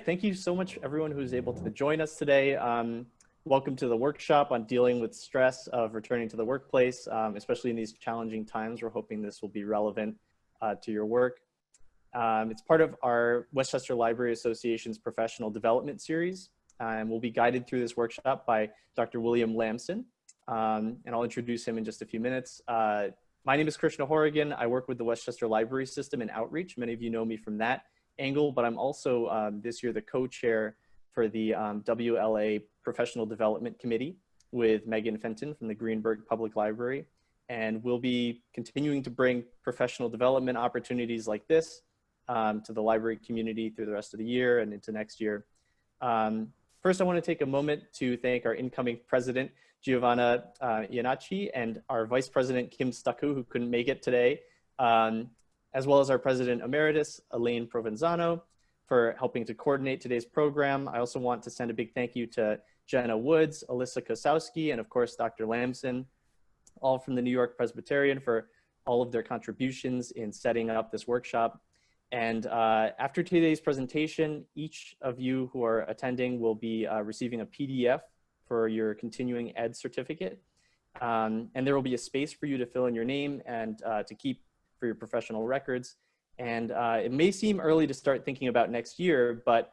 thank you so much everyone who's able to join us today. Welcome to the workshop on dealing with stress of returning to the workplace, especially in these challenging times. We're hoping this will be relevant to your work. It's part of our Westchester Library Association's professional development series, and we'll be guided through this workshop by Dr. William Lamson, and I'll introduce him in just a few minutes. My name is Krishna Horrigan. I work with the Westchester Library System and Outreach. Many of you know me from that angle, but I'm also this year the co-chair for the WLA Professional Development Committee with Megan Fenton from the Greenberg Public Library. And we'll be continuing to bring professional development opportunities like this to the library community through the rest of the year and into next year. First, I want to take a moment to thank our incoming president, Giovanna Iannacci, and our vice president, Kim Stucku, who couldn't make it today, as well as our president emeritus, Elaine Provenzano, for helping to coordinate today's program. I also want to send a big thank you to Jenna Woods, Alyssa Kosowski, and of course, Dr. Lamson, all from the New York Presbyterian, for all of their contributions in setting up this workshop. And after today's presentation, each of you who are attending will be receiving a PDF for your continuing ed certificate. And there will be a space for you to fill in your name and to keep for your professional records. And it may seem early to start thinking about next year, but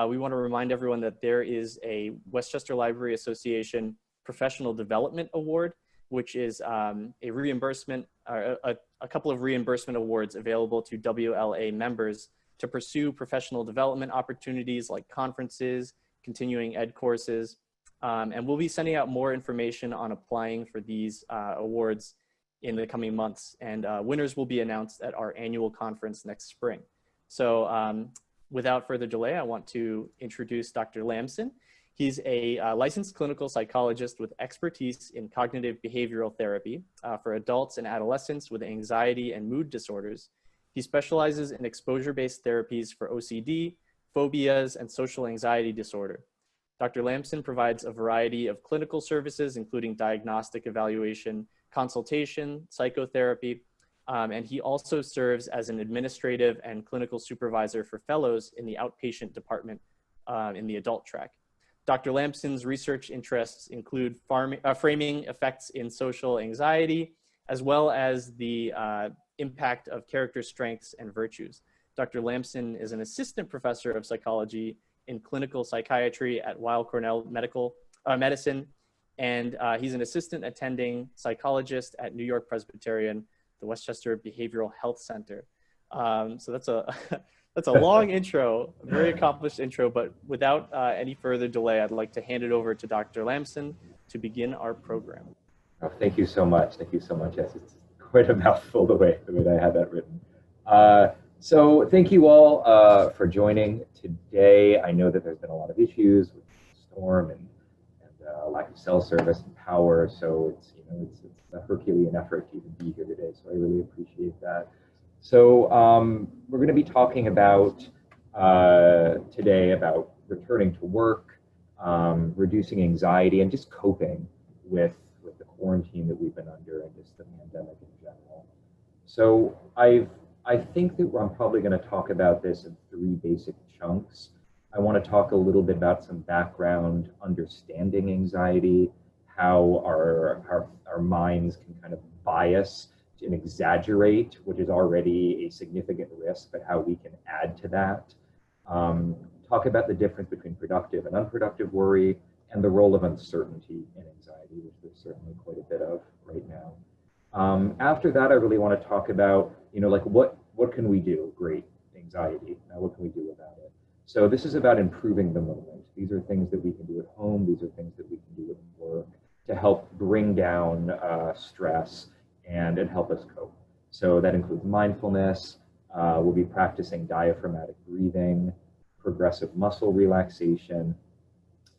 we want to remind everyone that there is a Westchester Library Association Professional Development Award, which is a reimbursement, a couple of reimbursement awards available to WLA members to pursue professional development opportunities like conferences, continuing ed courses. And we'll be sending out more information on applying for these awards in the coming months. And winners will be announced at our annual conference next spring. So without further delay, I want to introduce Dr. Lamson. He's a licensed clinical psychologist with expertise in cognitive behavioral therapy for adults and adolescents with anxiety and mood disorders. He specializes in exposure-based therapies for OCD, phobias, and social anxiety disorder. Dr. Lamson provides a variety of clinical services, including diagnostic evaluation, consultation, psychotherapy, and he also serves as an administrative and clinical supervisor for fellows in the outpatient department in the adult track. Dr. Lamson's research interests include framing effects in social anxiety, as well as the impact of character strengths and virtues. Dr. Lamson is an assistant professor of psychology in clinical psychiatry at Weill Cornell Medicine, and he's an assistant attending psychologist at New York Presbyterian, the Westchester Behavioral Health Center. So that's a that's a long intro, a very accomplished intro, but without any further delay, I'd like to hand it over to Dr. Lamson to begin our program. Oh, thank you so much. Thank you so much. Yes, it's quite a mouthful the way I had that written. So thank you all for joining today. I know that there's been a lot of issues with the storm and lack of cell service and power, so it's a Herculean effort to even be here today. So I really appreciate that. So we're going to be talking about today about returning to work, reducing anxiety, and just coping with the quarantine that we've been under and just the pandemic in general. So I think that I'm probably going to talk about this in three basic chunks. I want to talk a little bit about some background understanding anxiety, how our minds can kind of bias and exaggerate, which is already a significant risk, but how we can add to that. Talk about the difference between productive and unproductive worry, and the role of uncertainty in anxiety, which there's certainly quite a bit of right now. After that, I really want to talk about, like what can we do? Great, anxiety. Now what can we do about it? So this is about improving the moment. These are things that we can do at home. These are things that we can do at work to help bring down stress and help us cope. So that includes mindfulness. We'll be practicing diaphragmatic breathing, progressive muscle relaxation,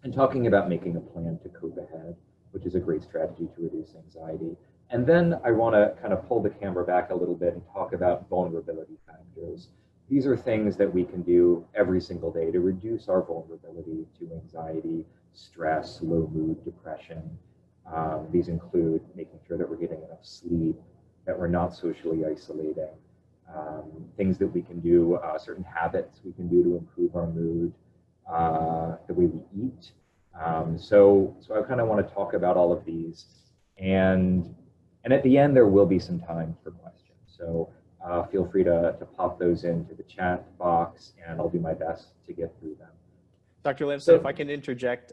and talking about making a plan to cope ahead, which is a great strategy to reduce anxiety. And then I want to kind of pull the camera back a little bit and talk about vulnerability factors. These are things that we can do every single day to reduce our vulnerability to anxiety, stress, low mood, depression. These include making sure that we're getting enough sleep, that we're not socially isolating, things that we can do, certain habits we can do to improve our mood, the way we eat. So I kind of want to talk about all of these, and at the end there will be some time for questions. So feel free to pop those into the chat box, and I'll do my best to get through them. Dr. Lamson, if I can interject,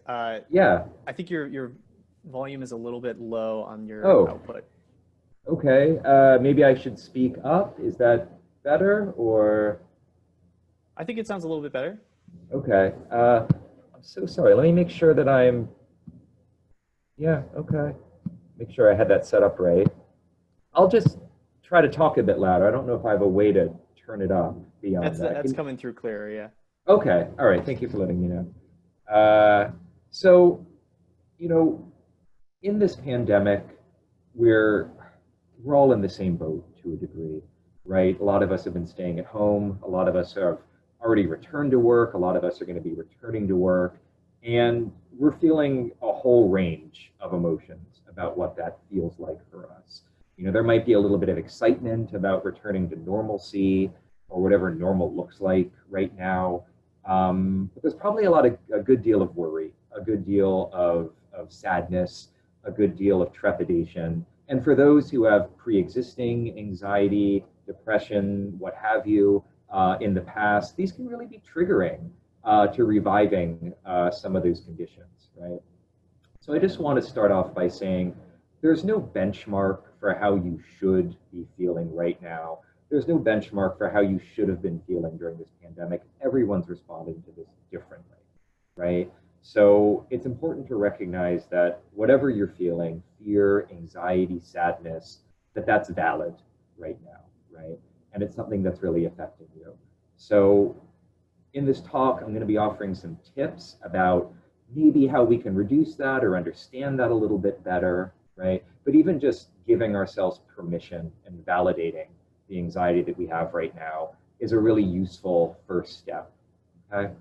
yeah. I think your volume is a little bit low on your output. Okay, maybe I should speak up. Is that better, or? I think it sounds a little bit better. Okay, I'm so sorry. Let me make sure that yeah, okay. Make sure I had that set up right. I'll just try to talk a bit louder. I don't know if I have a way to turn it up beyond that. That's coming through clear, yeah. Okay, all right, thank you for letting me know. So, in this pandemic, we're all in the same boat to a degree, right? A lot of us have been staying at home. A lot of us have already returned to work. A lot of us are going to be returning to work. And we're feeling a whole range of emotions about what that feels like for us. There might be a little bit of excitement about returning to normalcy or whatever normal looks like right now. But there's probably a good deal of worry, a good deal of sadness, a good deal of trepidation. And for those who have pre-existing anxiety, depression, what have you, in the past, these can really be triggering to reviving some of those conditions, right? So I just want to start off by saying there's no benchmark for how you should be feeling right now. There's no benchmark for how you should have been feeling during this pandemic. Everyone's responding to this differently, right? So it's important to recognize that whatever you're feeling, fear, anxiety, sadness, that's valid right now, right? And it's something that's really affecting you. So in this talk, I'm going to be offering some tips about maybe how we can reduce that or understand that a little bit better, right? But even just giving ourselves permission and validating the anxiety that we have right now is a really useful first step, okay?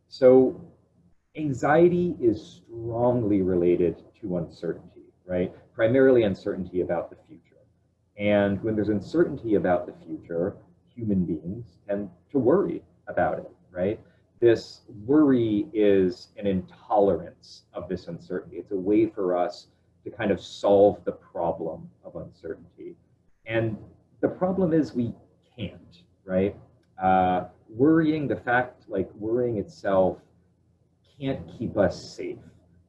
So anxiety is strongly related to uncertainty, right? Primarily uncertainty about the future. And when there's uncertainty about the future, human beings tend to worry about it, right? This worry is an intolerance of this uncertainty. It's a way for us to kind of solve the problem of uncertainty. And the problem is we can't, right? Worrying itself can't keep us safe.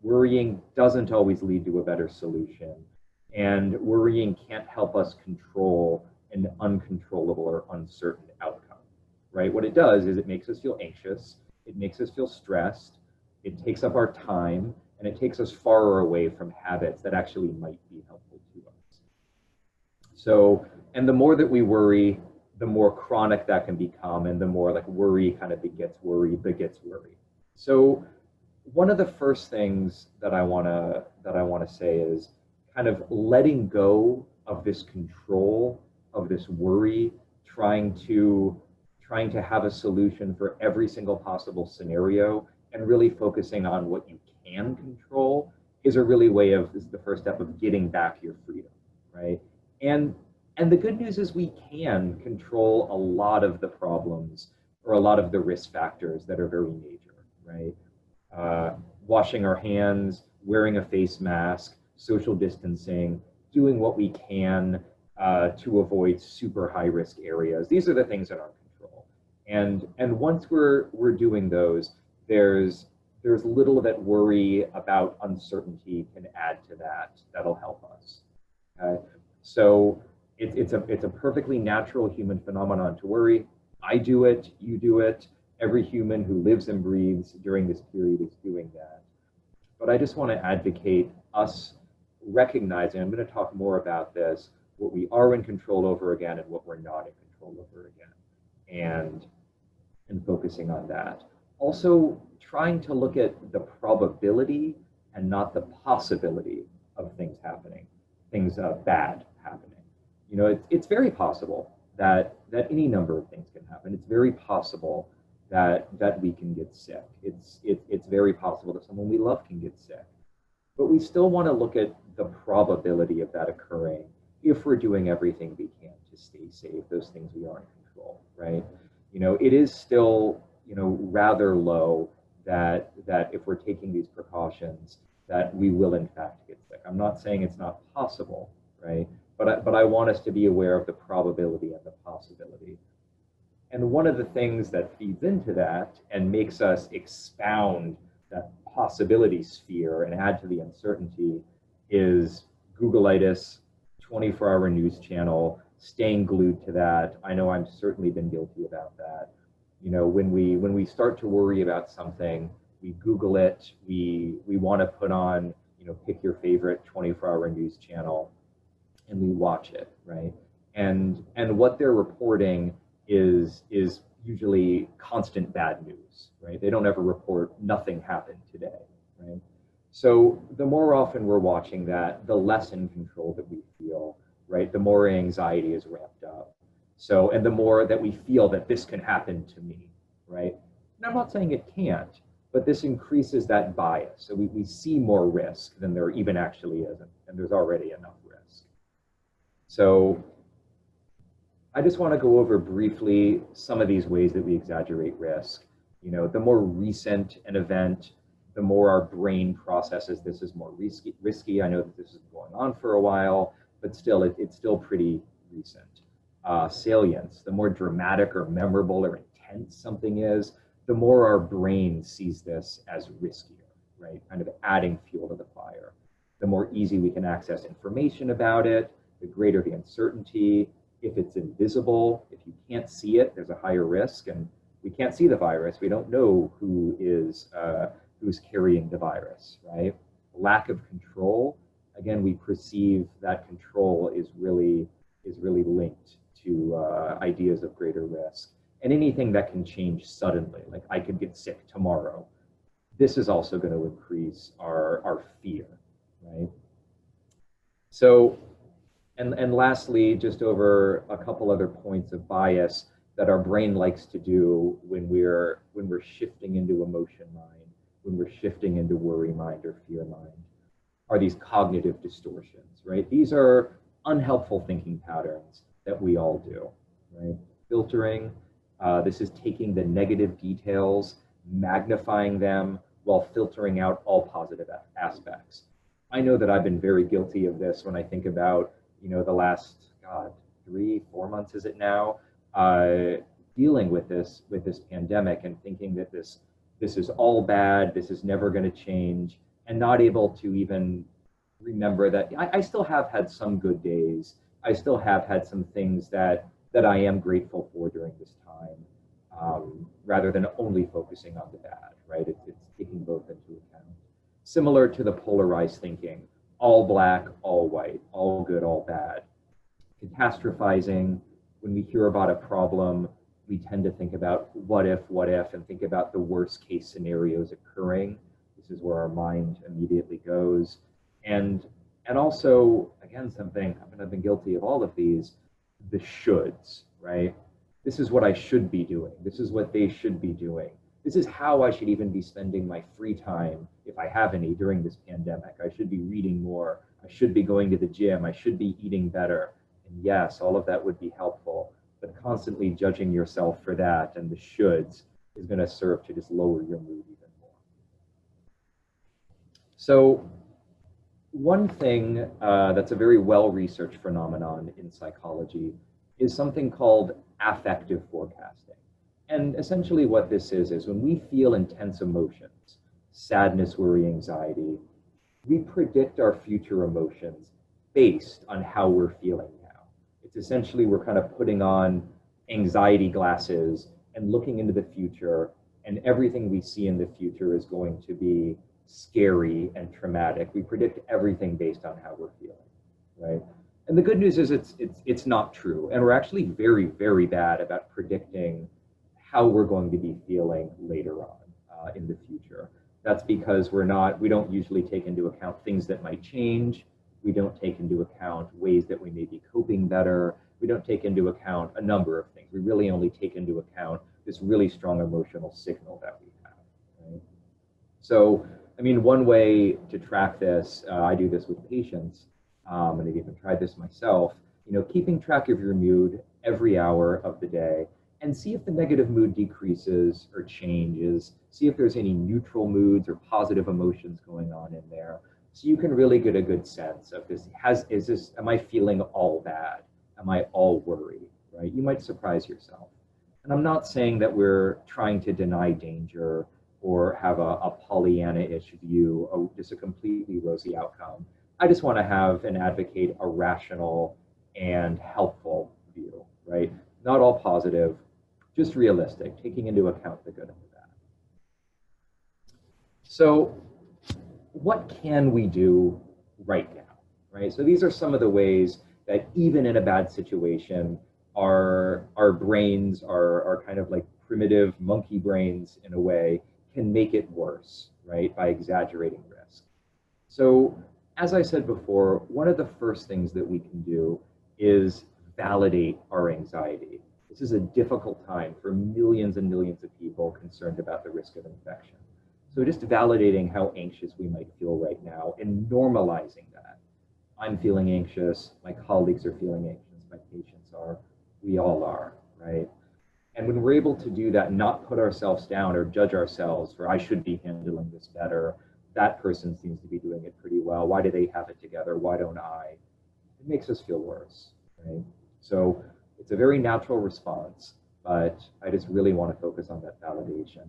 Worrying doesn't always lead to a better solution. And worrying can't help us control an uncontrollable or uncertain outcome, right? What it does is it makes us feel anxious, it makes us feel stressed, it takes up our time, and it takes us far away from habits that actually might be helpful to us. So, and the more that we worry, the more chronic that can become, and the more like worry kind of begets worry. So one of the first things that I wanna say is kind of letting go of this control, of this worry, trying to have a solution for every single possible scenario, and really focusing on what you can control is the first step of getting back your freedom, right? And the good news is we can control a lot of the problems or a lot of the risk factors that are very major, right? Washing our hands, wearing a face mask, social distancing, doing what we can to avoid super high risk areas. These are the things that are in control. And once we're doing those, there's little that worry about uncertainty can add to that. That'll help us. Okay? So it's a perfectly natural human phenomenon to worry. I do it, you do it. Every human who lives and breathes during this period is doing that. But I just want to advocate us recognizing, I'm going to talk more about this, what we are in control over again and what we're not in control over again, and focusing on that. Also, trying to look at the probability and not the possibility of things happening, things bad happening. It's very possible that any number of things can happen. It's very possible that we can get sick. It's very possible that someone we love can get sick. But we still want to look at the probability of that occurring if we're doing everything we can to stay safe, those things we are in control, right? It is still, rather low that if we're taking these precautions, that we will in fact get sick. I'm not saying it's not possible, right? But I want us to be aware of the probability and the possibility. And one of the things that feeds into that and makes us expound that possibility sphere and add to the uncertainty is Googleitis, 24-hour news channel, staying glued to that. I know I've certainly been guilty about that. You know, when we start to worry about something, we Google it, we want to put on, you know, pick your favorite 24-hour news channel, and we watch it, right? And what they're reporting is usually constant bad news, right? They don't ever report nothing happened today, right? So the more often we're watching that, the less in control that we feel, right? The more anxiety is ramped up. So, and the more that we feel that this can happen to me, right? And I'm not saying it can't, but this increases that bias. So we see more risk than there even actually is, and there's already enough risk. So I just want to go over briefly some of these ways that we exaggerate risk. You know, the more recent an event, the more our brain processes this is more risky. I know that this is going on for a while, but still, it's still pretty recent. Salience, the more dramatic or memorable or intense something is, the more our brain sees this as riskier, right? Kind of adding fuel to the fire. The more easy we can access information about it, the greater the uncertainty. If it's invisible, if you can't see it, there's a higher risk, and we can't see the virus. We don't know who's carrying the virus, right? Lack of control, again, we perceive that control is really linked to ideas of greater risk. And anything that can change suddenly, like I could get sick tomorrow, this is also going to increase our fear, right? So, and lastly, just over a couple other points of bias that our brain likes to do when we're shifting into emotion mind, when we're shifting into worry mind or fear mind, are these cognitive distortions, right? These are unhelpful thinking patterns that we all do, right? Filtering, this is taking the negative details, magnifying them while filtering out all positive aspects. I know that I've been very guilty of this when I think about, you know, the last, 3-4 months is it now, dealing with this pandemic and thinking that this is all bad, this is never going to change, and not able to even remember that I still have had some good days. I still have had some things that I am grateful for during this time, rather than only focusing on the bad, right? It's taking both into account. Similar to the polarized thinking, all black, all white, all good, all bad. Catastrophizing, when we hear about a problem, we tend to think about what if, and think about the worst case scenarios occurring. This is where our mind immediately goes. And also, again, something, I've been guilty of all of these, the shoulds, right? This is what I should be doing. This is what they should be doing. This is how I should even be spending my free time, if I have any, during this pandemic. I should be reading more. I should be going to the gym. I should be eating better. And yes, all of that would be helpful, but constantly judging yourself for that and the shoulds is going to serve to just lower your mood even more. So one thing that's a very well-researched phenomenon in psychology is something called affective forecasting. And essentially what this is when we feel intense emotions, sadness, worry, anxiety, we predict our future emotions based on how we're feeling now. It's essentially we're kind of putting on anxiety glasses and looking into the future, and everything we see in the future is going to be scary and traumatic. We predict everything based on how we're feeling, right? And the good news is it's not true. And we're actually very, very bad about predicting how we're going to be feeling later on in the future. That's because we don't usually take into account things that might change. We don't take into account ways that we may be coping better. We don't take into account a number of things. We really only take into account this really strong emotional signal that we have, right? So, I mean, one way to track this, I do this with patients, and I've even tried this myself, you know, keeping track of your mood every hour of the day and see if the negative mood decreases or changes. See if there's any neutral moods or positive emotions going on in there. So you can really get a good sense of this. Am I feeling all bad? Am I all worried, right? You might surprise yourself. And I'm not saying that we're trying to deny danger or have a Pollyanna-ish view, just a completely rosy outcome. I just want to have and advocate a rational and helpful view, right? Not all positive, just realistic, taking into account the good and the bad. So what can we do right now, right? So these are some of the ways that even in a bad situation, our brains are kind of like primitive monkey brains in a way, can make it worse, right, by exaggerating risk. So as I said before, one of the first things that we can do is validate our anxiety. This is a difficult time for millions and millions of people concerned about the risk of infection. So just validating how anxious we might feel right now and normalizing that. I'm feeling anxious, my colleagues are feeling anxious, my patients are, we all are, right? And when we're able to do that, not put ourselves down or judge ourselves for, I should be handling this better, that person seems to be doing it pretty well, why do they have it together, why don't I? It makes us feel worse, right? So it's a very natural response, but I just really want to focus on that validation.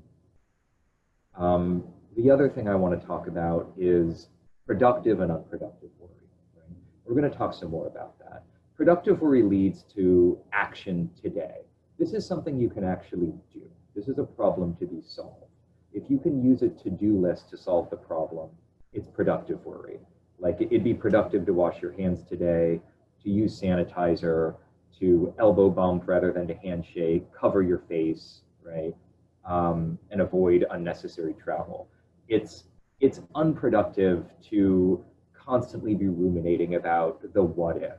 The other thing I want to talk about is productive and unproductive worry. Right? We're going to talk some more about that. Productive worry leads to action today. This is something you can actually do. This is a problem to be solved. If you can use a to-do list to solve the problem, it's productive worry. Like it'd be productive to wash your hands today, to use sanitizer, to elbow bump rather than to handshake, cover your face, right? And avoid unnecessary travel. It's unproductive to constantly be ruminating about the what if.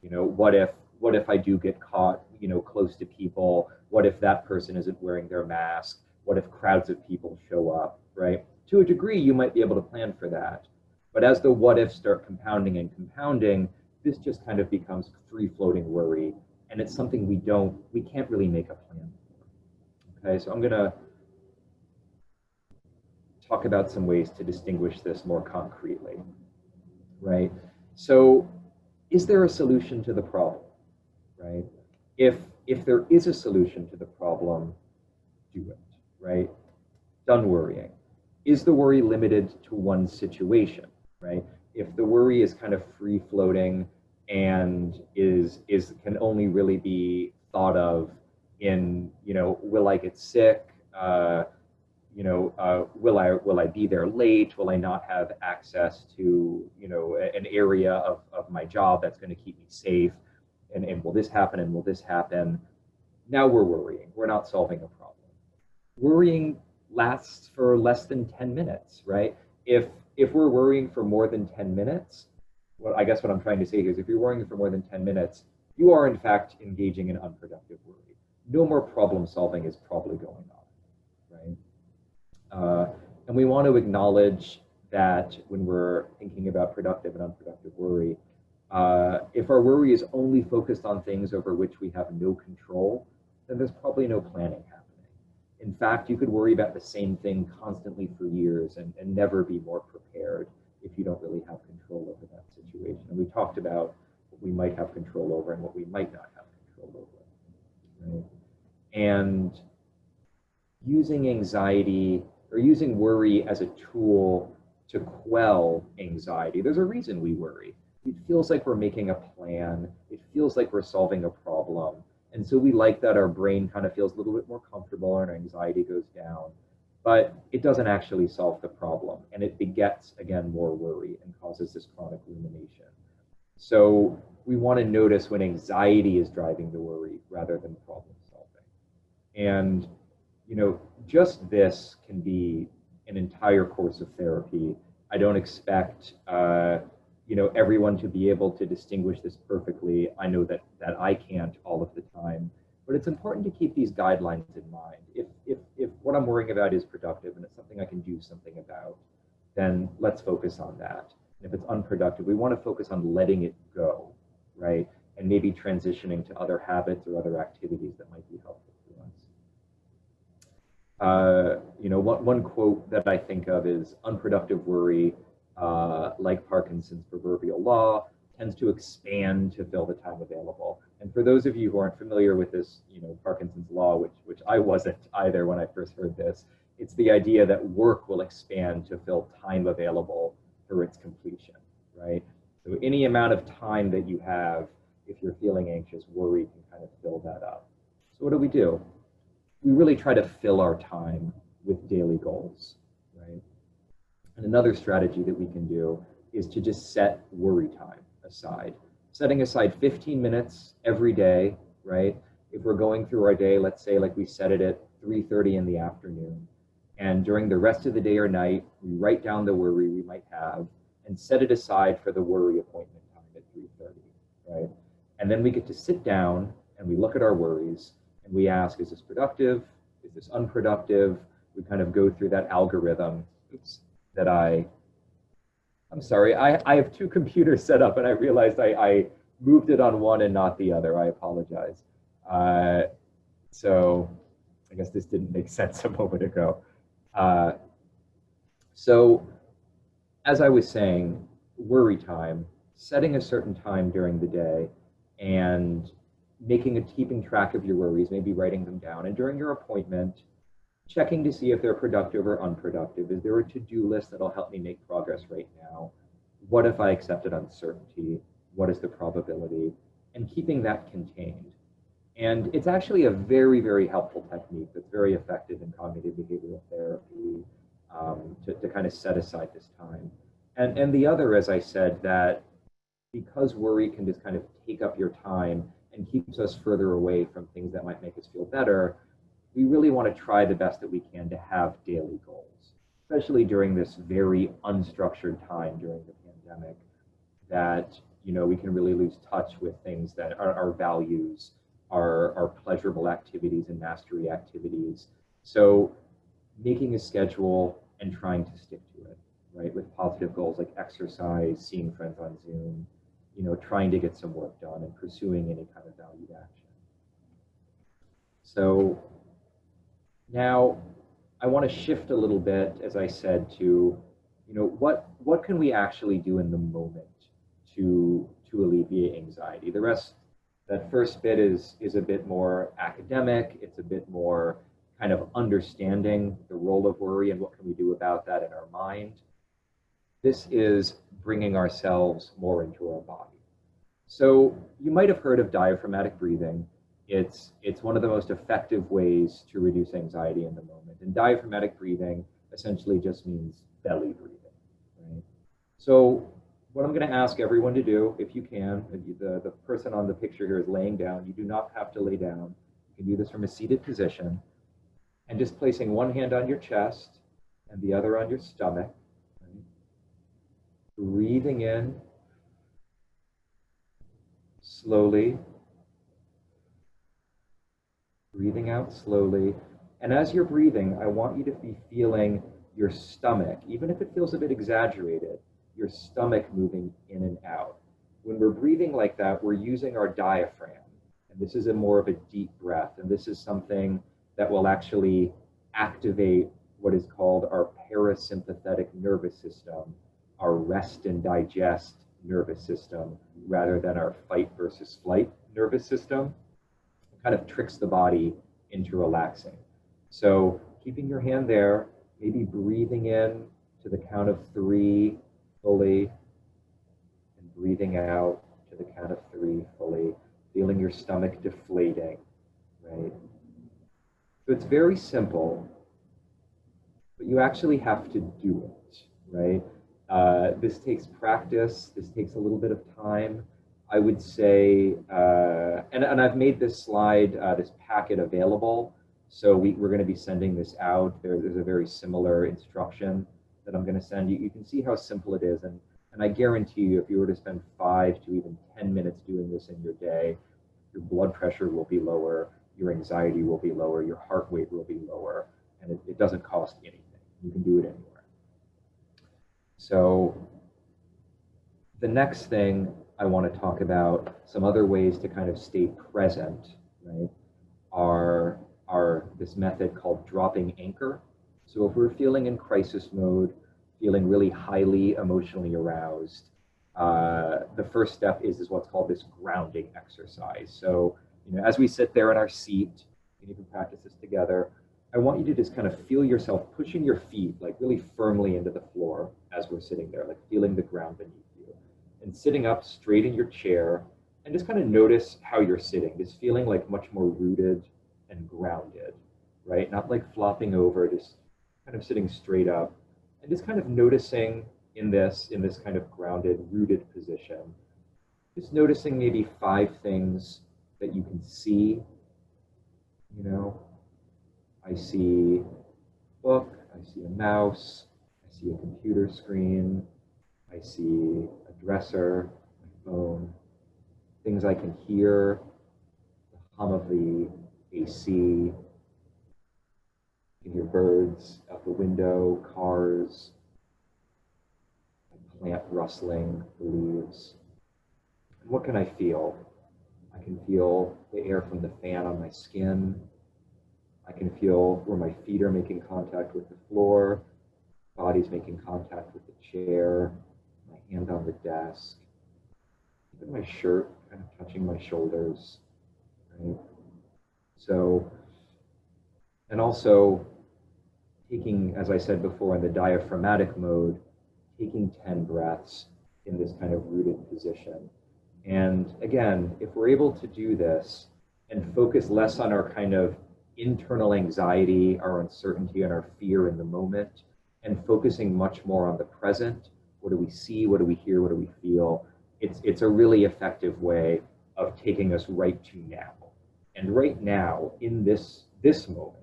You know, what if I do get caught, you know, close to people? What if that person isn't wearing their mask? What if crowds of people show up, right? To a degree, you might be able to plan for that. But as the what ifs start compounding and compounding, this just kind of becomes free-floating worry, and it's something we can't really make a plan for. Okay, so I'm gonna talk about some ways to distinguish this more concretely, right? So is there a solution to the problem, right? If there is a solution to the problem, do it, right? Done worrying. Is the worry limited to one situation, right? If the worry is kind of free-floating and can only really be thought of in, you know, will I get sick? Will I be there late? Will I not have access to, you know, an area of my job that's going to keep me safe? And will this happen? And will this happen? Now we're worrying. We're not solving a problem. Worrying lasts for less than 10 minutes, right? If we're worrying for more than 10 minutes, well, I guess what I'm trying to say here is if you're worrying for more than 10 minutes, you are in fact engaging in unproductive worry. No more problem solving is probably going on, right? And we want to acknowledge that when we're thinking about productive and unproductive worry, if our worry is only focused on things over which we have no control, then there's probably no planning happening. In fact, you could worry about the same thing constantly for years and never be more prepared if you don't really have control over that situation. And we talked about what we might have control over and what we might not have control over, right? And using anxiety or using worry as a tool to quell anxiety. There's a reason we worry. It feels like we're making a plan. It feels like we're solving a problem. And so we like that our brain kind of feels a little bit more comfortable and our anxiety goes down. But it doesn't actually solve the problem. And it begets, again, more worry and causes this chronic rumination. So we want to notice when anxiety is driving the worry rather than problem solving. And, you know, just this can be an entire course of therapy. I don't expect, you know, everyone to be able to distinguish this perfectly. I know that I can't all of the time, but it's important to keep these guidelines in mind. If what I'm worrying about is productive and it's something I can do something about, then let's focus on that. And if it's unproductive, we want to focus on letting it go, right? And maybe transitioning to other habits or other activities that might be helpful to You know, one quote that I think of is unproductive worry, like Parkinson's proverbial law, tends to expand to fill the time available. And for those of you who aren't familiar with this, you know, Parkinson's law, which I wasn't either when I first heard this, it's the idea that work will expand to fill time available for its completion, right? So any amount of time that you have, if you're feeling anxious, worry can kind of fill that up. So what do? We really try to fill our time with daily goals, right? And another strategy that we can do is to just set worry time aside. Setting aside 15 minutes every day, right? If we're going through our day, let's say like we set it at 3:30 in the afternoon, and during the rest of the day or night, we write down the worry we might have and set it aside for the worry appointment time at 3:30, right? And then we get to sit down and we look at our worries and we ask, is this productive? Is this unproductive? We kind of go through that algorithm. Oops, that I'm sorry, I have two computers set up and I realized I moved it on one and not the other. I apologize. So I guess this didn't make sense a moment ago. So as I was saying, worry time, setting a certain time during the day and keeping track of your worries, maybe writing them down, and during your appointment, checking to see if they're productive or unproductive. Is there a to-do list that'll help me make progress right now? What if I accepted uncertainty? What is the probability? And keeping that contained. And it's actually a very, very helpful technique that's very effective in cognitive behavioral therapy to kind of set aside this time. And the other, as I said, that because worry can just kind of take up your time and keeps us further away from things that might make us feel better, we really want to try the best that we can to have daily goals, especially during this very unstructured time during the pandemic, that, you know, we can really lose touch with things that are our values, our pleasurable activities and mastery activities. So making a schedule and trying to stick to it, right? With positive goals like exercise, seeing friends on Zoom, you know, trying to get some work done and pursuing any kind of valued action. So now I want to shift a little bit, as I said, to, you know, what can we actually do in the moment to alleviate anxiety? The rest, that first bit is a bit more academic. It's a bit more kind of understanding the role of worry and what can we do about that in our mind. This is bringing ourselves more into our body. So you might have heard of diaphragmatic breathing. It's one of the most effective ways to reduce anxiety in the moment. And diaphragmatic breathing essentially just means belly breathing, right? So what I'm going to ask everyone to do, if you can, the person on the picture here is laying down. You do not have to lay down. You can do this from a seated position. And just placing one hand on your chest and the other on your stomach. Right? Breathing in slowly. Breathing out slowly. And as you're breathing, I want you to be feeling your stomach, even if it feels a bit exaggerated, your stomach moving in and out. When we're breathing like that, we're using our diaphragm. And this is more of a deep breath. And this is something that will actually activate what is called our parasympathetic nervous system, our rest and digest nervous system, rather than our fight versus flight nervous system. It kind of tricks the body into relaxing. So keeping your hand there, maybe breathing in to the count of 3 fully, and breathing out to the count of 3 fully, feeling your stomach deflating, right? So it's very simple, but you actually have to do it, right? This takes practice. This takes a little bit of time. I would say, and I've made this slide, this packet available. So we're going to be sending this out. There's a very similar instruction that I'm going to send you. You can see how simple it is. And I guarantee you, if you were to spend 5 to even 10 minutes doing this in your day, your blood pressure will be lower, your anxiety will be lower, your heart rate will be lower, and it doesn't cost anything. You can do it anywhere. So the next thing I want to talk about, some other ways to kind of stay present, right, are this method called dropping anchor. So if we're feeling in crisis mode, feeling really highly emotionally aroused, the first step is what's called this grounding exercise. So, as we sit there in our seat, we can even practice this together. I want you to just kind of feel yourself pushing your feet like really firmly into the floor as we're sitting there, like feeling the ground beneath you, and sitting up straight in your chair, and just kind of notice how you're sitting, just feeling like much more rooted and grounded, right? Not like flopping over, just kind of sitting straight up, and just kind of noticing in this kind of grounded, rooted position, just noticing maybe 5 things that you can see. I see a book, I see a mouse, I see a computer screen, I see a dresser, my phone, things I can hear, the hum of the AC, you can hear birds out the window, cars, a plant rustling the leaves. And what can I feel? I can feel the air from the fan on my skin. I can feel where my feet are making contact with the floor, body's making contact with the chair, my hand on the desk, even my shirt kind of touching my shoulders, right? So, and also taking, as I said before, in the diaphragmatic mode, taking 10 breaths in this kind of rooted position. And again, if we're able to do this and focus less on our kind of internal anxiety, our uncertainty, and our fear in the moment, and focusing much more on the present, what do we see, what do we hear, what do we feel, it's a really effective way of taking us right to now. And right now, in this moment,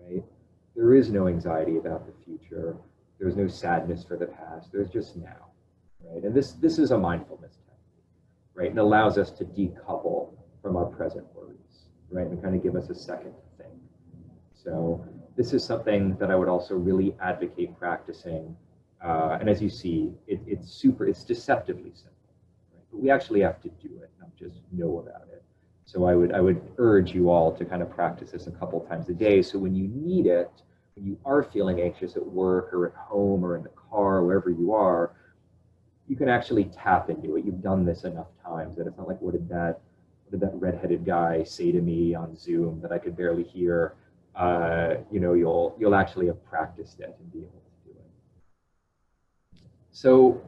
right, there is no anxiety about the future, there's no sadness for the past, there's just now, right? And this is a mindfulness technique, right? And allows us to decouple from our present worries, right? And kind of give us a second to think. So this is something that I would also really advocate practicing. And as you see, it's deceptively simple, right? But we actually have to do it, not just know about it. So I would urge you all to kind of practice this a couple times a day. So when you need it, when you are feeling anxious at work or at home or in the car, wherever you are, you can actually tap into it. You've done this enough times that it's not like, what did that redheaded guy say to me on Zoom that I could barely hear? You'll actually have practiced it and be able to do it. So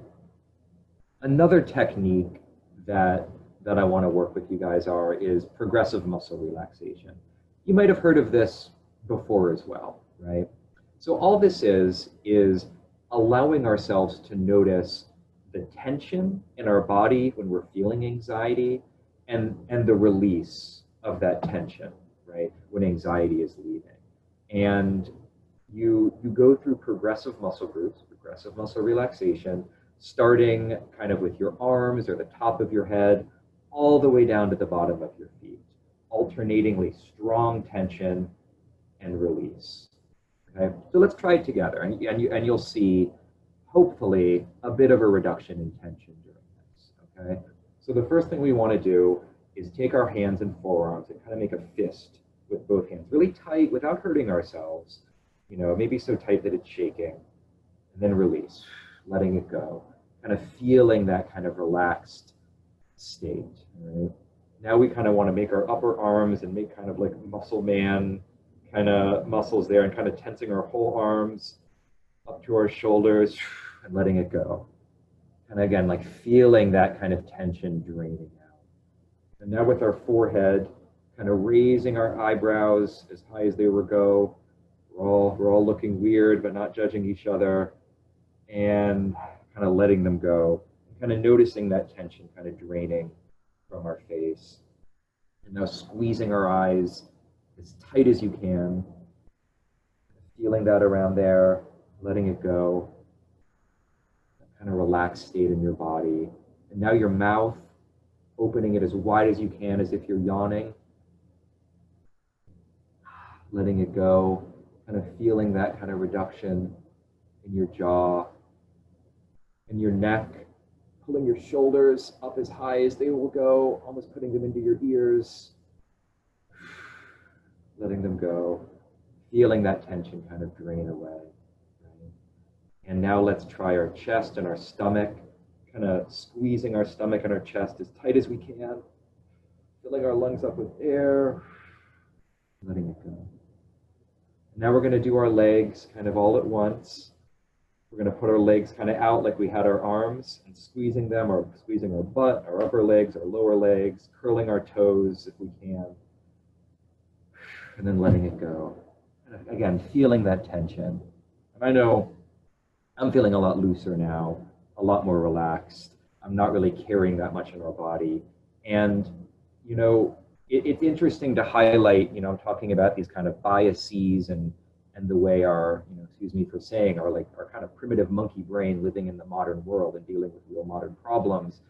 another technique that I want to work with you guys is progressive muscle relaxation. You might have heard of this before as well, right? So all this is allowing ourselves to notice the tension in our body when we're feeling anxiety, and the release of that tension, right, when anxiety is leaving. And you go through progressive muscle groups, progressive muscle relaxation, starting kind of with your arms or the top of your head, all the way down to the bottom of your feet, alternatingly strong tension and release. Okay, so let's try it together, and you'll see, hopefully, a bit of a reduction in tension during this. Okay, so the first thing we want to do is take our hands and forearms and kind of make a fist with both hands, really tight without hurting ourselves. Maybe so tight that it's shaking, and then release, letting it go, kind of feeling that kind of relaxed state. Right? Now we kind of want to make our upper arms and make kind of like muscle man kind of muscles there, and kind of tensing our whole arms up to our shoulders and letting it go. And again, like feeling that kind of tension draining out. And now with our forehead, kind of raising our eyebrows as high as they will go. We're all looking weird, but not judging each other, and kind of letting them go. Kind of noticing that tension kind of draining from our face. And now squeezing our eyes as tight as you can, feeling that around there, letting it go, that kind of relaxed state in your body. And now your mouth, opening it as wide as you can, as if you're yawning, letting it go, kind of feeling that kind of reduction in your jaw and your neck, pulling your shoulders up as high as they will go, almost putting them into your ears. letting them go, feeling that tension kind of drain away. Right? And now let's try our chest and our stomach, kind of squeezing our stomach and our chest as tight as we can, filling our lungs up with air, letting it go. Now we're going to do our legs kind of all at once. We're going to put our legs kind of out like we had our arms and squeezing them, or squeezing our butt, our upper legs, our lower legs, curling our toes if we can, and then letting it go. And again, feeling that tension. And I know I'm feeling a lot looser now, a lot more relaxed. I'm not really carrying that much in our body. And, you know, it's interesting to highlight, you know, talking about these kind of biases and the way our, you know, excuse me for saying, our kind of primitive monkey brain living in the modern world and dealing with real modern problems.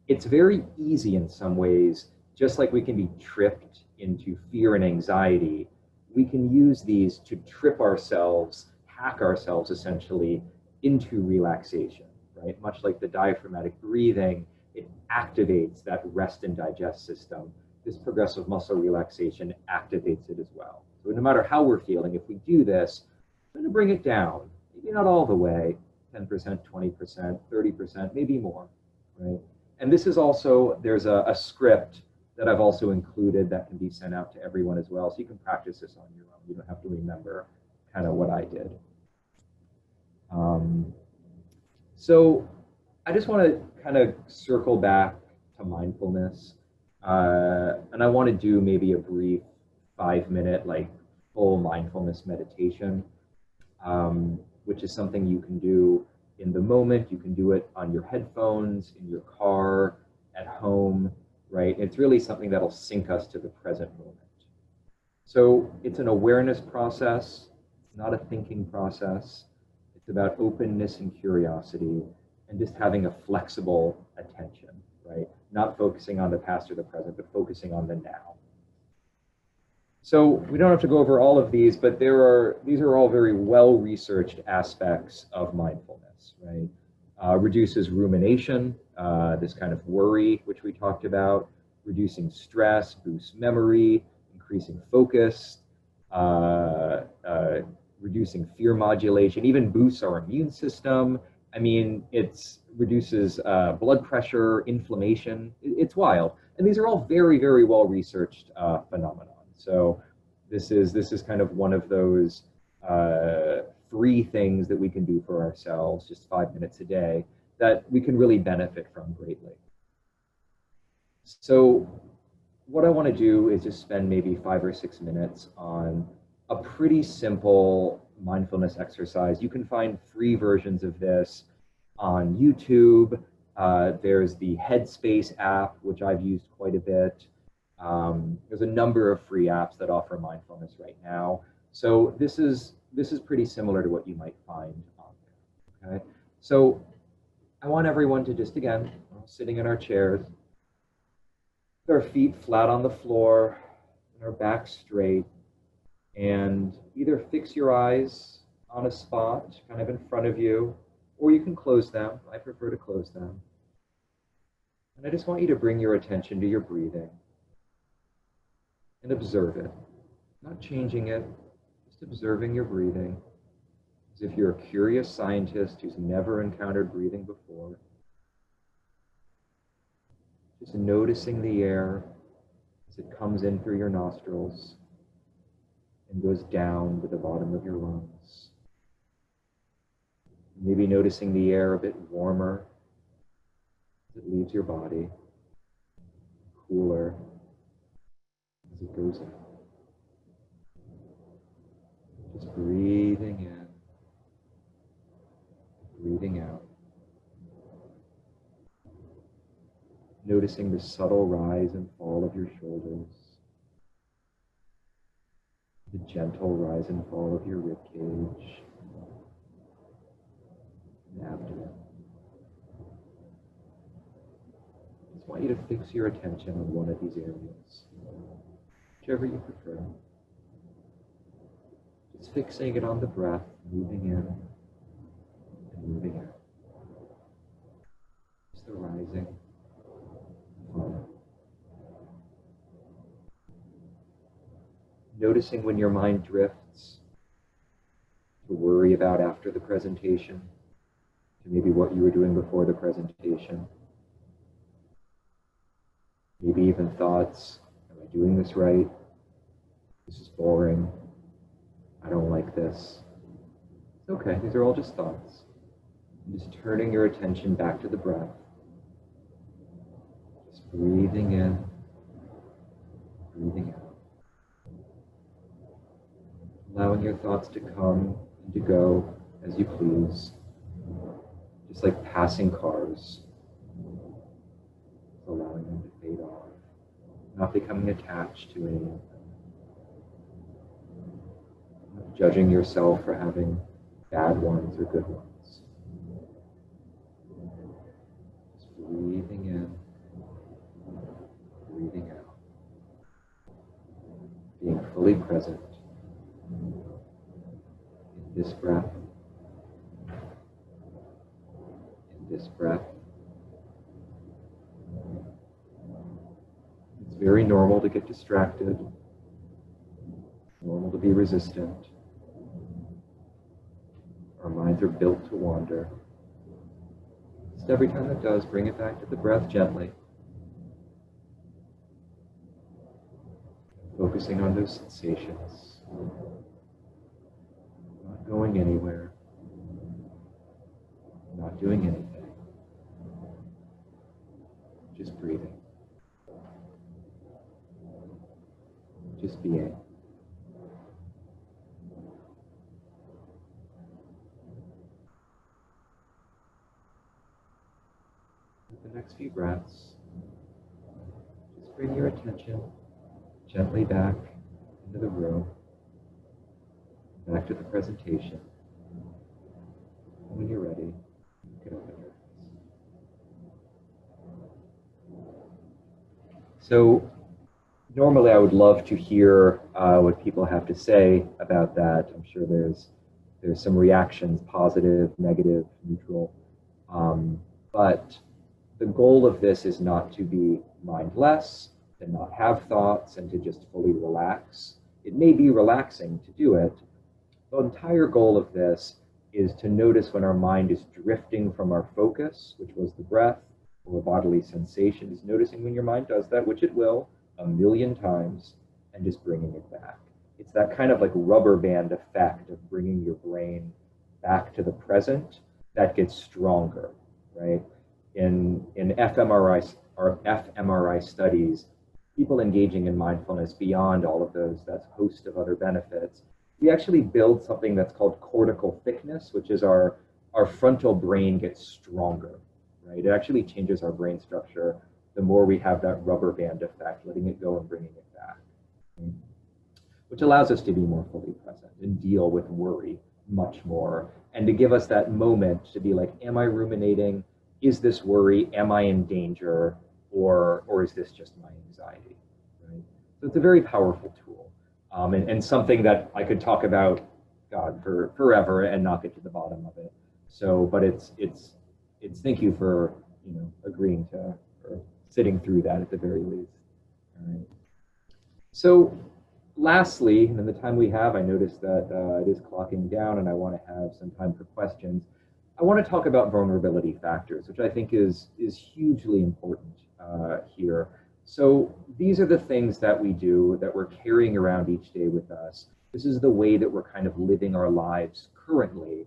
It's very easy in some ways, just like we can be tripped into fear and anxiety, we can use these to trip ourselves, hack ourselves essentially into relaxation, right? Much like the diaphragmatic breathing, it activates that rest and digest system. This progressive muscle relaxation activates it as well. So no matter how we're feeling, if we do this, we're going to bring it down. Maybe not all the way, 10%, 20%, 30%, maybe more, right? And this is also, there's a script that I've also included that can be sent out to everyone as well. So you can practice this on your own. You don't have to remember kind of what I did. So I just want to kind of circle back to mindfulness. And I want to do maybe a brief 5-minute, like full mindfulness meditation, which is something you can do in the moment. You can do it on your headphones, in your car, at home, right? It's really something that'll sync us to the present moment. So it's an awareness process, not a thinking process. It's about openness and curiosity and just having a flexible attention, right? Not focusing on the past or the present, but focusing on the now. So we don't have to go over all of these, but these are all very well-researched aspects of mindfulness, right? Reduces rumination, this kind of worry, which we talked about, reducing stress, boosts memory, increasing focus, reducing fear modulation, even boosts our immune system. I mean, it reduces blood pressure, inflammation. It's wild. And these are all very, very well-researched phenomena. So this is kind of one of those 3 things that we can do for ourselves, just 5 minutes a day, that we can really benefit from greatly. So what I want to do is just spend maybe 5 or 6 minutes on a pretty simple mindfulness exercise. You can find free versions of this on YouTube. There's the Headspace app, which I've used quite a bit. There's a number of free apps that offer mindfulness right now. So this is pretty similar to what you might find on there, okay? So I want everyone to just, again, sitting in our chairs, with our feet flat on the floor, and our back straight, and either fix your eyes on a spot kind of in front of you, or you can close them. I prefer to close them. And I just want you to bring your attention to your breathing and observe it, not changing it, just observing your breathing, as if you're a curious scientist who's never encountered breathing before. Just noticing the air as it comes in through your nostrils and goes down to the bottom of your lungs. Maybe noticing the air a bit warmer as it leaves your body, cooler as it goes out. Just breathing in, breathing out. Noticing the subtle rise and fall of your shoulders, the gentle rise and fall of your rib cage and abdomen. I just want you to fix your attention on one of these areas, whichever you prefer. Just fixing it on the breath, moving in and moving out. Just the rising. Notice noticing when your mind drifts to worry about after the presentation, to maybe what you were doing before the presentation. Maybe even thoughts, am I doing this right? This is boring. I don't like this. It's okay, these are all just thoughts. And just turning your attention back to the breath. Just breathing in, breathing out. Allowing your thoughts to come and to go as you please. Just like passing cars. Allowing them to fade off. Not becoming attached to any of them. Not judging yourself for having bad ones or good ones. Just breathing in, breathing out. Being fully present in this breath, in this breath. It's very normal to get distracted, normal to be resistant. Our minds are built to wander. Just every time it does, bring it back to the breath gently. Focusing on those sensations. Not going anywhere. Not doing anything. Just breathing. Just being. With the next few breaths, just bring your attention gently back into the room, back to the presentation. And when you're ready, you can open your eyes. So, normally I would love to hear what people have to say about that. I'm sure there's some reactions, positive, negative, neutral. But the goal of this is not to be mindless, to not have thoughts, and to just fully relax. It may be relaxing to do it. The entire goal of this is to notice when our mind is drifting from our focus, which was the breath, or bodily sensations, noticing when your mind does that, which it will, 1,000,000 times, and just bringing it back. It's that kind of like rubber band effect of bringing your brain back to the present that gets stronger, right? In fMRI studies, people engaging in mindfulness beyond all of those, that host of other benefits, we actually build something that's called cortical thickness, which is our frontal brain gets stronger, right? It actually changes our brain structure the more we have that rubber band effect, letting it go and bringing it back, which allows us to be more fully present and deal with worry much more, and to give us that moment to be like, am I ruminating? Is this worry? Am I in danger? Or is this just my anxiety, right? So it's a very powerful tool, and something that I could talk about, God, for forever and not get to the bottom of it. So, but it's thank you for, agreeing to, or sitting through that at the very least. All right. So lastly, in the time we have, I noticed that it is clocking down and I want to have some time for questions. I want to talk about vulnerability factors, which I think is hugely important here. So these are the things that we do, that we're carrying around each day with us. This is the way that we're kind of living our lives currently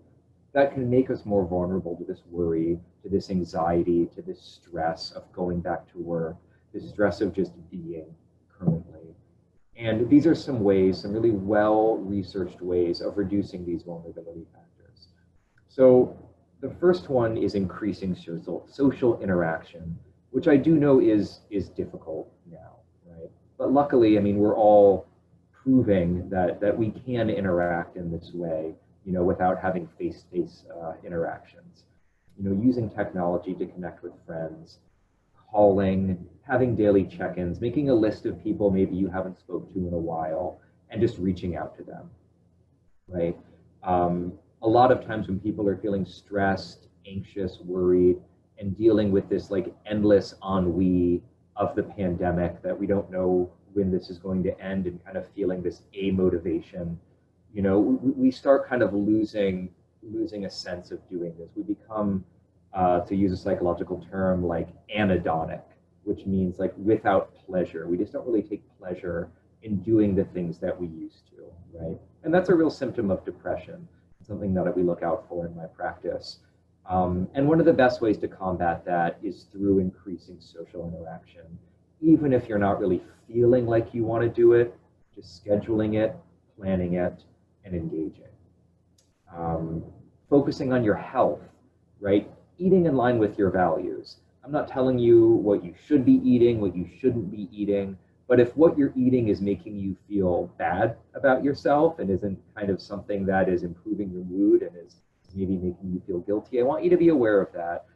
that can make us more vulnerable to this worry, to this anxiety, to this stress of going back to work, this stress of just being currently. And these are some ways, some really well-researched ways of reducing these vulnerability factors. So the first one is increasing social interaction, which I do know is difficult now, right? But luckily, I mean, we're all proving that we can interact in this way, without having face-to-face interactions. Using technology to connect with friends, calling, having daily check-ins, making a list of people maybe you haven't spoke to in a while, and just reaching out to them, right? A lot of times when people are feeling stressed, anxious, worried, and dealing with this like endless ennui of the pandemic that we don't know when this is going to end and kind of feeling this amotivation, you know, we start kind of losing a sense of doing this. We become, to use a psychological term, like anhedonic, which means like without pleasure. We just don't really take pleasure in doing the things that we used to, right? And that's a real symptom of depression, something that we look out for in my practice. And one of the best ways to combat that is through increasing social interaction. Even if you're not really feeling like you want to do it, just scheduling it, planning it, and engaging. Focusing on your health, right? Eating in line with your values. I'm not telling you what you should be eating, what you shouldn't be eating, but if what you're eating is making you feel bad about yourself and isn't kind of something that is improving your mood and is maybe making you feel guilty, I want you to be aware of that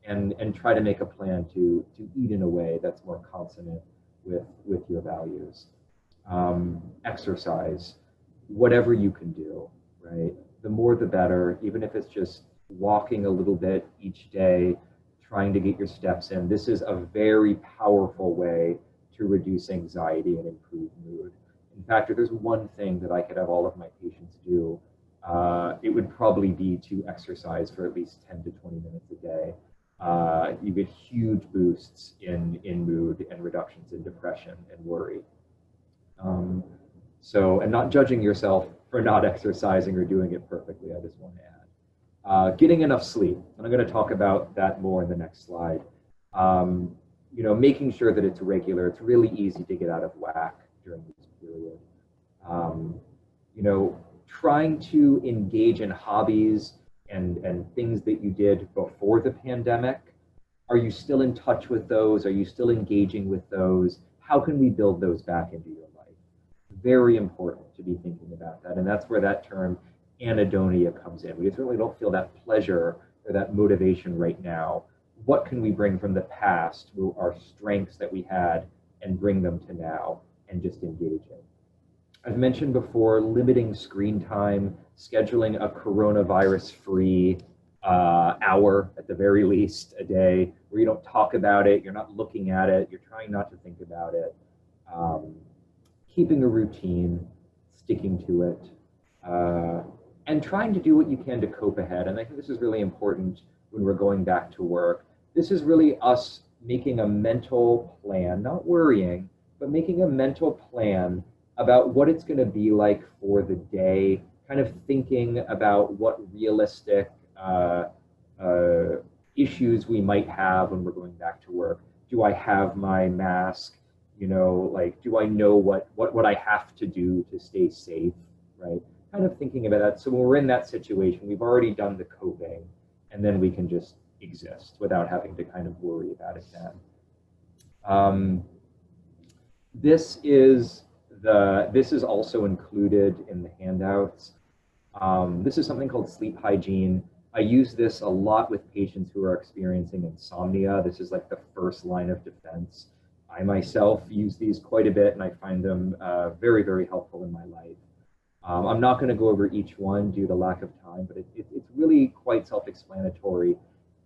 and try to make a plan to eat in a way that's more consonant with your values. Exercise, whatever you can do, right? The more the better, even if it's just walking a little bit each day, trying to get your steps in. This is a very powerful way to reduce anxiety and improve mood. In fact, if there's one thing that I could have all of my patients do, it would probably be to exercise for at least 10 to 20 minutes a day. You get huge boosts in mood and reductions in depression and worry. And not judging yourself for not exercising or doing it perfectly, I just want to add. Getting enough sleep, and I'm going to talk about that more in the next slide. You know, making sure that it's regular. It's really easy to get out of whack during this period. You know, trying to engage in hobbies and things that you did before the pandemic. Are you still in touch with those? Are you still engaging with those? How can we build those back into your life? Very important to be thinking about that. And that's where that term anhedonia comes in. We just really don't feel that pleasure or that motivation right now. What can we bring from the past, our strengths that we had, and bring them to now and just engage in? I've mentioned before, limiting screen time, scheduling a coronavirus-free hour at the very least a day where you don't talk about it, you're not looking at it, you're trying not to think about it. Keeping a routine, sticking to it, and trying to do what you can to cope ahead. And I think this is really important when we're going back to work. This is really us making a mental plan, not worrying, but making a mental plan about what it's going to be like for the day, kind of thinking about what realistic issues we might have when we're going back to work. Do I have my mask? You know, like, do I know what I have to do to stay safe, right? Kind of thinking about that. So when we're in that situation, we've already done the coping, and then we can just exist without having to kind of worry about it then. This is also included in the handouts. This is something called sleep hygiene. I use this a lot with patients who are experiencing insomnia. This is like the first line of defense. I myself use these quite a bit, and I find them very, very helpful in my life. I'm not going to go over each one due to lack of time, but it's really quite self-explanatory.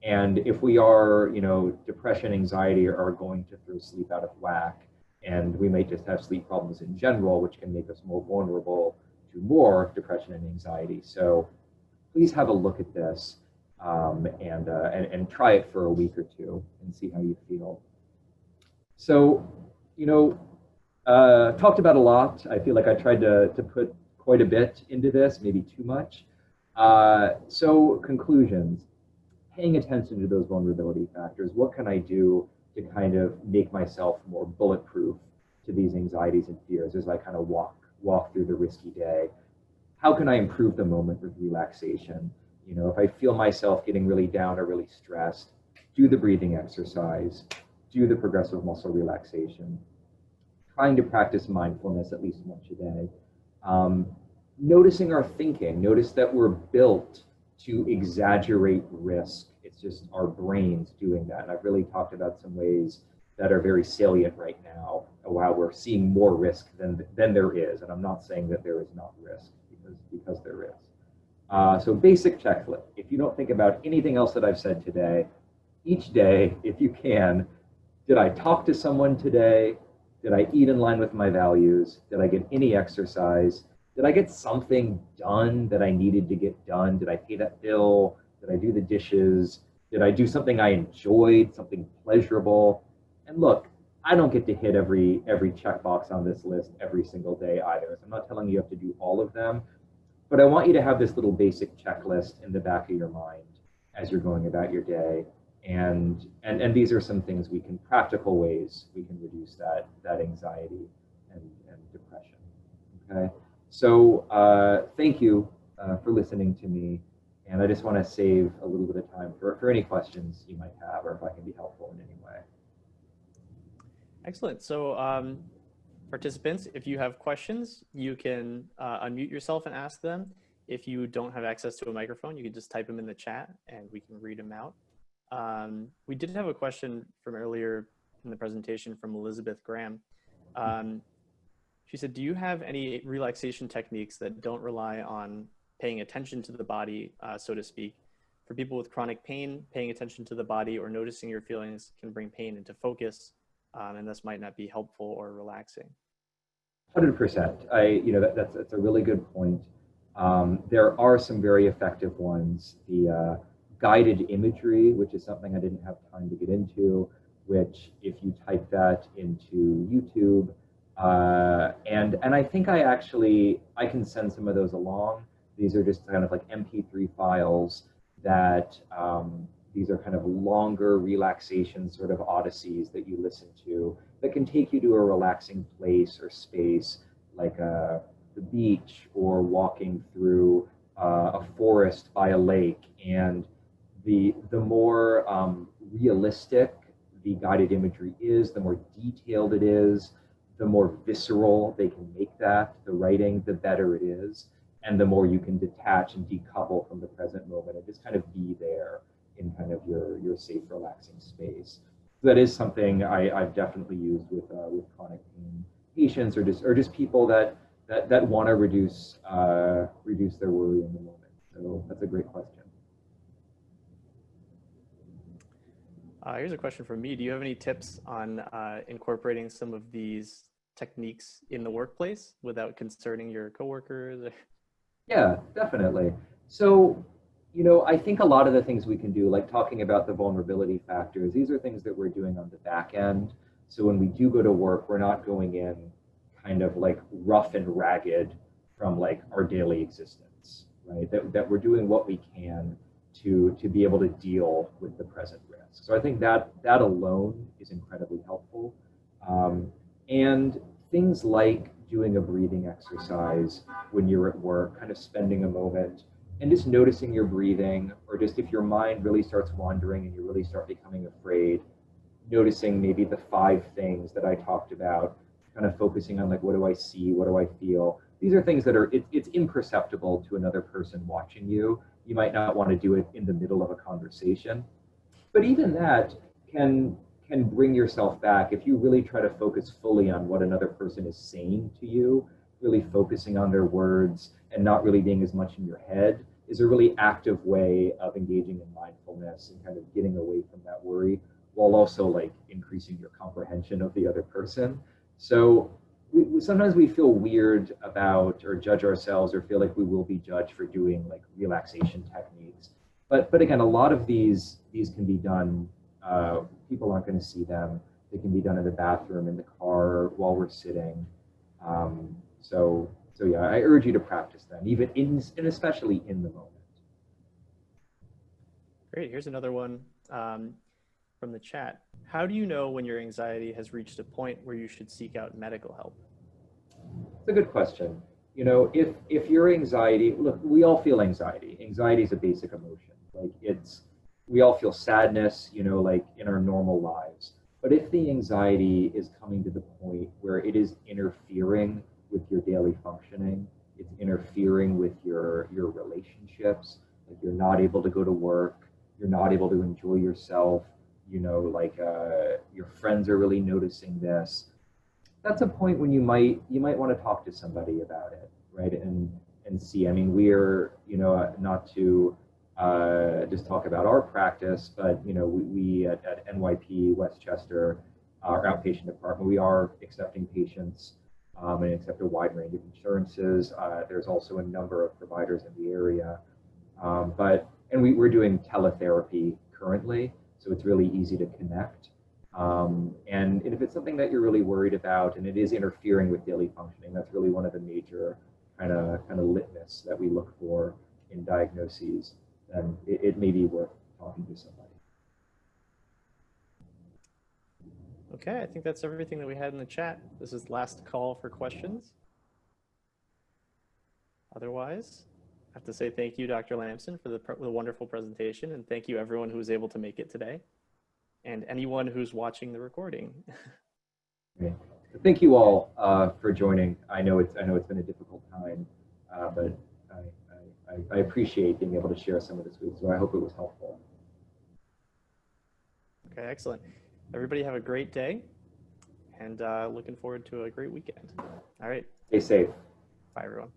And if we are, you know, depression, anxiety are going to throw sleep out of whack, and we may just have sleep problems in general, which can make us more vulnerable to more depression and anxiety. So please have a look at this and try it for a week or two and see how you feel. So, you know, talked about a lot. I feel like I tried to put quite a bit into this, maybe too much. So conclusions, paying attention to those vulnerability factors. What can I do to kind of make myself more bulletproof to these anxieties and fears as I kind of walk through the risky day? How can I improve the moment with relaxation? You know, if I feel myself getting really down or really stressed, do the breathing exercise, do the progressive muscle relaxation, trying to practice mindfulness at least once a day. Noticing our thinking, notice that we're built to exaggerate risk. It's just our brains doing that. And I've really talked about some ways that are very salient right now, while we're seeing more risk than there is. And I'm not saying that there is not risk, because there is. So basic checklist. If you don't think about anything else that I've said today, each day, if you can, did I talk to someone today? Did I eat in line with my values? Did I get any exercise? Did I get something done that I needed to get done? Did I pay that bill? Did I do the dishes? Did I do something I enjoyed, something pleasurable? And look, I don't get to hit every checkbox on this list every single day either. So I'm not telling you you have to do all of them, but I want you to have this little basic checklist in the back of your mind as you're going about your day. And these are some things practical ways we can reduce that anxiety and depression. Okay, so thank you for listening to me, and I just want to save a little bit of time for any questions you might have, or if I can be helpful in any way. Excellent. So participants, if you have questions, you can unmute yourself and ask them. If you don't have access to a microphone, you can just type them in the chat and we can read them out. We did have a question from earlier in the presentation from Elizabeth Graham. She said, do you have any relaxation techniques that don't rely on paying attention to the body, so to speak? For people with chronic pain, paying attention to the body or noticing your feelings can bring pain into focus, and this might not be helpful or relaxing. 100%. That's a really good point. There are some very effective ones. The guided imagery, which is something I didn't have time to get into, which if you type that into YouTube, and I think I can send some of those along. These are just kind of like MP3 files that these are kind of longer relaxation sort of odysseys that you listen to that can take you to a relaxing place or space, like the beach or walking through a forest by a lake. And the more realistic the guided imagery is, the more detailed it is, the more visceral they can make that, the writing, the better it is, and the more you can detach and decouple from the present moment and just kind of be there in kind of your safe, relaxing space. So that is something I've definitely used with chronic pain patients, or just people that want to reduce their worry in the moment. So that's a great question. Here's a question from me. Do you have any tips on incorporating some of these techniques in the workplace without concerning your coworkers? Yeah, definitely. So, I think a lot of the things we can do, like talking about the vulnerability factors, these are things that we're doing on the back end. So when we do go to work, we're not going in kind of like rough and ragged from like our daily existence, right? That we're doing what we can to be able to deal with the present risk. So I think that alone is incredibly helpful. And things like doing a breathing exercise when you're at work, kind of spending a moment and just noticing your breathing, or just if your mind really starts wandering and you really start becoming afraid, noticing maybe the 5 things that I talked about, kind of focusing on like, what do I see? What do I feel? These are things that it's imperceptible to another person watching you. You might not want to do it in the middle of a conversation, but even that can bring yourself back if you really try to focus fully on what another person is saying to you. Really focusing on their words and not really being as much in your head is a really active way of engaging in mindfulness and kind of getting away from that worry, while also like increasing your comprehension of the other person. So sometimes we feel weird about or judge ourselves or feel like we will be judged for doing like relaxation techniques. But again, a lot of these can be done, people aren't going to see them. They can be done in the bathroom, in the car, while we're sitting. So yeah, I urge you to practice them, even and especially in the moment. Great, here's another one from the chat. How do you know when your anxiety has reached a point where you should seek out medical help? It's a good question. If your anxiety, look, we all feel anxiety. Anxiety is a basic emotion. Like we all feel sadness, like in our normal lives. But if the anxiety is coming to the point where it is interfering with your daily functioning, it's interfering with your relationships, like you're not able to go to work, you're not able to enjoy yourself, your friends are really noticing this, that's a point when you might want to talk to somebody about it, right? And see, I mean, we're, not to just talk about our practice, but we at NYP Westchester, our outpatient department. We are accepting patients and accept a wide range of insurances. There's also a number of providers in the area. And we're doing teletherapy currently, so it's really easy to connect. And if it's something that you're really worried about and it is interfering with daily functioning, that's really one of the major kind of litmus that we look for in diagnoses, then it may be worth talking to somebody. Okay, I think that's everything that we had in the chat. This is last call for questions. Otherwise, I have to say thank you, Dr. Lamson, for the wonderful presentation, and thank you everyone who was able to make it today, and anyone who's watching the recording. Okay. Thank you all for joining. I know it's been a difficult time, but I appreciate being able to share some of this with you. So I hope it was helpful. Okay, excellent. Everybody have a great day, and looking forward to a great weekend. All right. Stay safe. Bye, everyone.